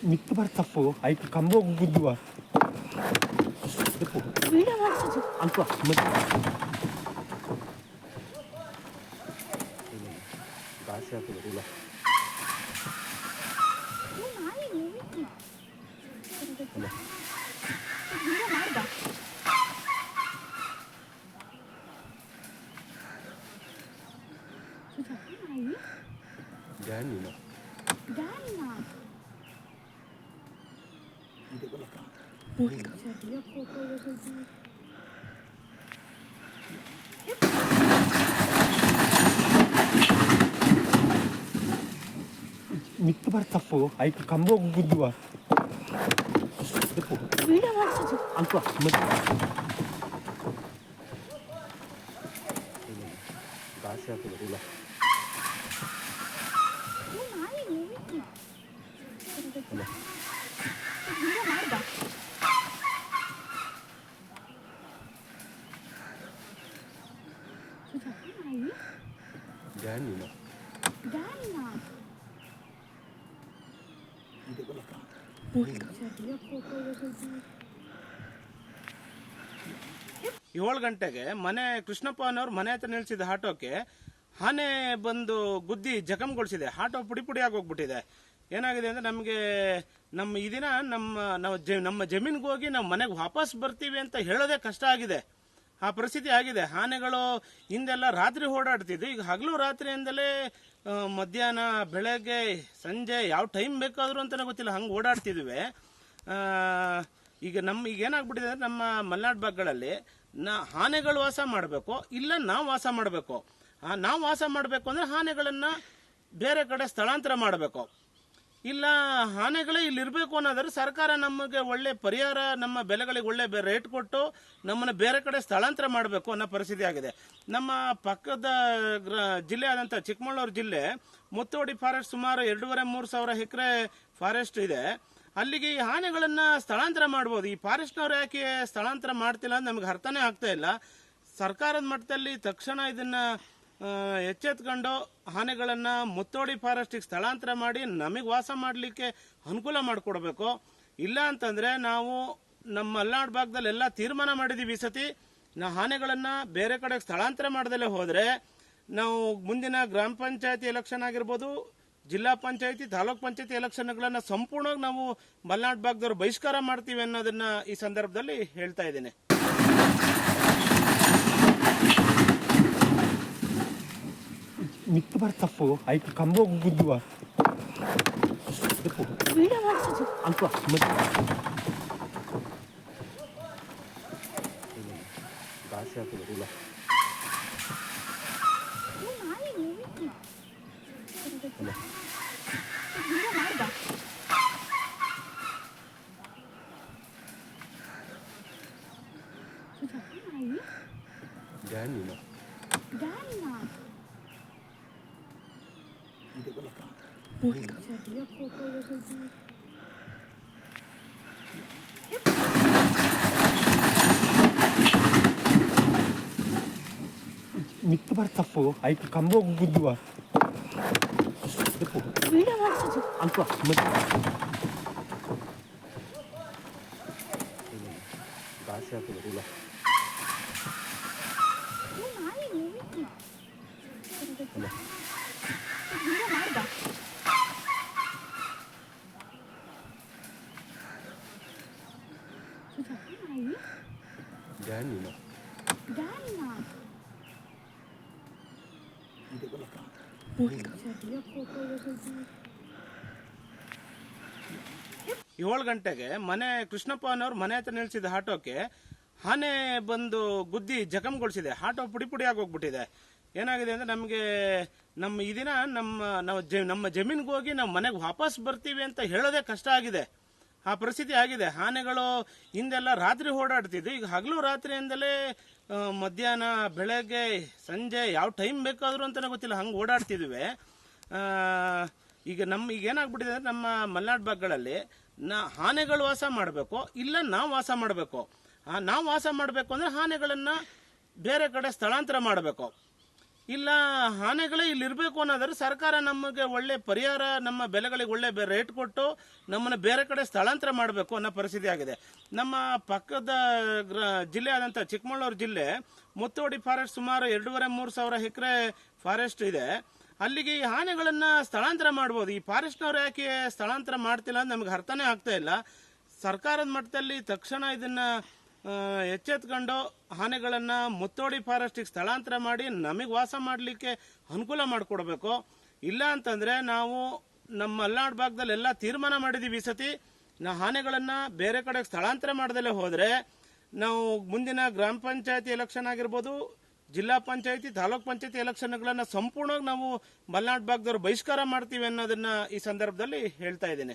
ಮಿತ್ತು ಬರ್ತಪ್ಪು ಆಯ್ತು ಕಂಬ ಗುದ್ದುವ ವಿಡಿಯೋ ಮಾಡಿಸೋದು ಅಲ್ಪ ಮತ್ತೆ ಭಾಷೆ ಹಾಕಿಲ್ಲ ಡ್ಯಾನಿನ ಮಿತ್ತು ಬರ್ತಪ್ಪು ಆಯ್ತು ಕಂಬ ಗುದ್ದುವ ವಿಡಿಯೋ ಮಾಡಿಸೋದು ಅಲ್ಪ ಮತ್ತೆ ಭಾಷೆ ಹಾಕಿಲ್ಲ ಡ್ಯಾನಿನ ಏಳು ಗಂಟೆಗೆ ಮನೆ ಕೃಷ್ಣಪ್ಪ ಅನ್ನೋರು ಮನೆ ಹತ್ರ ನಿಲ್ಸಿದ ಆಟೋಕ್ಕೆ ಆನೆ ಬಂದು ಗುದ್ದಿ ಜಖಂಗೊಳಿಸಿದೆ. ಆಟೋ ಪುಡಿ ಪುಡಿ ಆಗೋಗ್ಬಿಟ್ಟಿದೆ. ಏನಾಗಿದೆ ಅಂದ್ರೆ ನಮಗೆ ನಮ್ಮ ಈ ದಿನ ನಮ್ಮ ಜಮೀನಿಗೆ ಹೋಗಿ ನಾವು ಮನೆಗೆ ವಾಪಸ್ ಬರ್ತೀವಿ ಅಂತ ಹೇಳೋದೇ ಕಷ್ಟ ಆಗಿದೆ. ಆ ಪರಿಸ್ಥಿತಿ ಆಗಿದೆ. ಆನೆಗಳು ಹಿಂದೆಲ್ಲ ರಾತ್ರಿ ಓಡಾಡ್ತಿದ್ವು, ಈಗ ಹಗಲು ರಾತ್ರಿಯಿಂದಲೇ ಮಧ್ಯಾಹ್ನ ಬೆಳಗ್ಗೆ ಸಂಜೆ ಯಾವ ಟೈಮ್ ಬೇಕಾದರೂ ಅಂತಾನೆ ಗೊತ್ತಿಲ್ಲ ಹಂಗೆ ಓಡಾಡ್ತಿದ್ವಿ. ಈಗ ಏನಾಗ್ಬಿಟ್ಟಿದೆ ಅಂದ್ರೆ ನಮ್ಮ ಮಲೆನಾಡು ಭಾಗಗಳಲ್ಲಿ ಆನೆಗಳು ವಾಸ ಮಾಡಬೇಕು, ಇಲ್ಲ ನಾವು ವಾಸ ಮಾಡಬೇಕು. ನಾವು ವಾಸ ಮಾಡಬೇಕು ಅಂದ್ರೆ ಆನೆಗಳನ್ನ ಬೇರೆ ಕಡೆ ಸ್ಥಳಾಂತರ ಮಾಡಬೇಕು, ಇಲ್ಲ ಆನೆಗಳೇ ಇಲ್ಲಿ ಇರಬೇಕು ಅನ್ನೋದಾದ್ರೆ ಸರ್ಕಾರ ನಮಗೆ ಒಳ್ಳೆ ಪರಿಹಾರ, ನಮ್ಮ ಬೆಲೆಗಳಿಗೆ ಒಳ್ಳೆ ರೇಟ್ ಕೊಟ್ಟು ನಮ್ಮನ್ನು ಬೇರೆ ಕಡೆ ಸ್ಥಳಾಂತರ ಮಾಡಬೇಕು ಅನ್ನೋ ಪರಿಸ್ಥಿತಿ ಆಗಿದೆ. ನಮ್ಮ ಪಕ್ಕದ ಜಿಲ್ಲೆ ಆದಂಥ ಚಿಕ್ಕಮಗಳೂರು ಜಿಲ್ಲೆ ಮುತ್ತೋಡಿ ಫಾರೆಸ್ಟ್ ಸುಮಾರು 2,500-3 ಸಾವಿರ ಎಕರೆ ಫಾರೆಸ್ಟ್ ಇದೆ. ಅಲ್ಲಿಗೆ ಈ ಆನೆಗಳನ್ನ ಸ್ಥಳಾಂತರ ಮಾಡ್ಬೋದು. ಈ ಫಾರೆಸ್ಟ್ನವ್ರು ಯಾಕೆ ಸ್ಥಳಾಂತರ ಮಾಡ್ತಿಲ್ಲ ಅಂತ ನಮ್ಗೆ ಅರ್ಥನೇ ಆಗ್ತಾ ಇಲ್ಲ. ಸರ್ಕಾರದ ಮಟ್ಟದಲ್ಲಿ ತಕ್ಷಣ ಇದನ್ನ ಎಚ್ಚೆತ್ಕೊಂಡು ಆನೆಗಳನ್ನ ಮುತ್ತೋಡಿ ಫಾರೆಸ್ಟಿಗೆ ಸ್ಥಳಾಂತರ ಮಾಡಿ ನಮಗೆ ವಾಸ ಮಾಡಲಿಕ್ಕೆ ಅನುಕೂಲ ಮಾಡಿಕೊಡ್ಬೇಕು. ಇಲ್ಲ ಅಂತಂದ್ರೆ ನಾವು ನಮ್ಮ ಮಲೆನಾಡು ಭಾಗದಲ್ಲಿ ಎಲ್ಲ ತೀರ್ಮಾನ ಮಾಡಿದೀವಿ. ಈ ಸತಿ ಆನೆಗಳನ್ನ ಬೇರೆ ಕಡೆ ಸ್ಥಳಾಂತರ ಮಾಡದಲ್ಲೇ ಹೋದ್ರೆ ನಾವು ಮುಂದಿನ ಗ್ರಾಮ ಪಂಚಾಯತಿ ಎಲೆಕ್ಷನ್ ಆಗಿರ್ಬೋದು, ಜಿಲ್ಲಾ ಪಂಚಾಯತಿ, ತಾಲೂಕ್ ಪಂಚಾಯತಿ ಎಲೆಕ್ಷನ್ಗಳನ್ನ ಸಂಪೂರ್ಣವಾಗಿ ನಾವು ಮಲೆನಾಡು ಭಾಗದವರು ಬಹಿಷ್ಕಾರ ಮಾಡ್ತೀವಿ ಅನ್ನೋದನ್ನ ಈ ಸಂದರ್ಭದಲ್ಲಿ ಹೇಳ್ತಾ ಇದ್ದೇನೆ. ಮಿತ್ತು ಬರ್ತಪ್ಪು ಆಯ್ತು ಕಂಬ ಗುದ್ದುವ ವಿಡಿಯೋ ಮಾಡಿಸೋದು ಅಲ್ಪ ಮತ್ತೆ ಭಾಷೆ ಹಾಕಿಲ್ಲ ಡ್ಯಾನಿನ ಮಿತ್ತು ಬರ್ತಪ್ಪು ಆಯ್ತು ಕಂಬ ಗುದ್ದುವ ವಿಡಿಯೋ ಮಾಡಿಸೋದು ಅಲ್ಪ ಮತ್ತೆ ಭಾಷೆ ಹಾಕಿಲ್ಲ ಡ್ಯಾನಿನ ಏಳು ಗಂಟೆಗೆ ಮನೆ ಕೃಷ್ಣಪ್ಪ ಅನ್ನೋರು ಮನೆ ಹತ್ರ ನಿಲ್ಸಿದ ಆಟೋಕ್ಕೆ ಆನೆ ಬಂದು ಗುದ್ದಿ ಜಖಂಗೊಳಿಸಿದೆ. ಆಟೋ ಪುಡಿ ಪುಡಿ ಆಗೋಗ್ಬಿಟ್ಟಿದೆ. ಏನಾಗಿದೆ ಅಂದ್ರೆ ನಮಗೆ ಈ ದಿನ ನಮ್ಮ ಜಮೀನಿಗೆ ಹೋಗಿ ನಾವು ಮನೆಗೆ ವಾಪಸ್ ಬರ್ತೀವಿ ಅಂತ ಹೇಳೋದೇ ಕಷ್ಟ ಆಗಿದೆ. ಆ ಪರಿಸ್ಥಿತಿ ಆಗಿದೆ. ಆನೆಗಳು ಹಿಂದೆಲ್ಲ ರಾತ್ರಿ ಓಡಾಡ್ತಿದ್ವು, ಈಗ ಹಗಲು ರಾತ್ರಿಯಿಂದಲೇ ಮಧ್ಯಾಹ್ನ ಬೆಳಗ್ಗೆ ಸಂಜೆ ಯಾವ ಟೈಮ್ ಬೇಕಾದರೂ ಅಂತಾನೆ ಗೊತ್ತಿಲ್ಲ ಹಂಗೆ ಓಡಾಡ್ತಿದ್ವಿ. ಈಗ ಏನಾಗ್ಬಿಟ್ಟಿದೆ ಅಂದ್ರೆ ನಮ್ಮ ಮಲೆನಾಡು ಭಾಗಗಳಲ್ಲಿ ಆನೆಗಳು ವಾಸ ಮಾಡಬೇಕು, ಇಲ್ಲ ನಾವು ವಾಸ ಮಾಡಬೇಕು. ನಾವು ವಾಸ ಮಾಡಬೇಕು ಅಂದ್ರೆ ಆನೆಗಳನ್ನ ಬೇರೆ ಕಡೆ ಸ್ಥಳಾಂತರ ಮಾಡಬೇಕು, ಇಲ್ಲ ಆನೆಗಳೇ ಇಲ್ಲಿ ಇರಬೇಕು ಅನ್ನೋದಾದ್ರೆ ಸರ್ಕಾರ ನಮಗೆ ಒಳ್ಳೆ ಪರಿಹಾರ, ನಮ್ಮ ಬೆಲೆಗಳಿಗೆ ಒಳ್ಳೆ ರೇಟ್ ಕೊಟ್ಟು ನಮ್ಮನ್ನ ಬೇರೆ ಕಡೆ ಸ್ಥಳಾಂತರ ಮಾಡಬೇಕು ಅನ್ನೋ ಪರಿಸ್ಥಿತಿ ಆಗಿದೆ. ನಮ್ಮ ಪಕ್ಕದ ಜಿಲ್ಲೆ ಆದಂತ ಚಿಕ್ಕಮಗಳೂರು ಜಿಲ್ಲೆ ಮುತ್ತೋಡಿ ಫಾರೆಸ್ಟ್ ಸುಮಾರು 2,500-3 ಸಾವಿರ ಎಕರೆ ಫಾರೆಸ್ಟ್ ಇದೆ. ಅಲ್ಲಿಗೆ ಈ ಆನೆಗಳನ್ನ ಸ್ಥಳಾಂತರ ಮಾಡ್ಬೋದು. ಈ ಫಾರೆಸ್ಟ್ನವ್ರು ಯಾಕೆ ಸ್ಥಳಾಂತರ ಮಾಡ್ತಿಲ್ಲ ಅಂತ ನಮ್ಗೆ ಅರ್ಥನೇ ಆಗ್ತಾ ಇಲ್ಲ. ಸರ್ಕಾರದ ಮಟ್ಟದಲ್ಲಿ ತಕ್ಷಣ ಇದನ್ನ ಎಚ್ಚೆತ್ಕೊಂಡು ಆನೆಗಳನ್ನ ಮುತ್ತೋಡಿ ಫಾರೆಸ್ಟಿಗೆ ಸ್ಥಳಾಂತರ ಮಾಡಿ ನಮಗೆ ವಾಸ ಮಾಡಲಿಕ್ಕೆ ಅನುಕೂಲ ಮಾಡಿಕೊಡ್ಬೇಕು. ಇಲ್ಲ ಅಂತಂದ್ರೆ ನಾವು ನಮ್ಮ ಮಲೆನಾಡು ಭಾಗದಲ್ಲಿ ಎಲ್ಲ ತೀರ್ಮಾನ ಮಾಡಿದೀವಿ. ಈ ಸತಿ ಆನೆಗಳನ್ನ ಬೇರೆ ಕಡೆ ಸ್ಥಳಾಂತರ ಮಾಡದಲ್ಲೇ ಹೋದ್ರೆ ನಾವು ಮುಂದಿನ ಗ್ರಾಮ ಪಂಚಾಯತಿ ಎಲೆಕ್ಷನ್ ಆಗಿರ್ಬೋದು, ಜಿಲ್ಲಾ ಪಂಚಾಯತಿ, ತಾಲೂಕ್ ಪಂಚಾಯತಿ ಎಲೆಕ್ಷನ್ಗಳನ್ನ ಸಂಪೂರ್ಣವಾಗಿ ನಾವು ಮಲೆನಾಡು ಭಾಗದವರು ಬಹಿಷ್ಕಾರ ಮಾಡ್ತೀವಿ ಅನ್ನೋದನ್ನ ಈ ಸಂದರ್ಭದಲ್ಲಿ ಹೇಳ್ತಾ ಇದ್ದೇನೆ.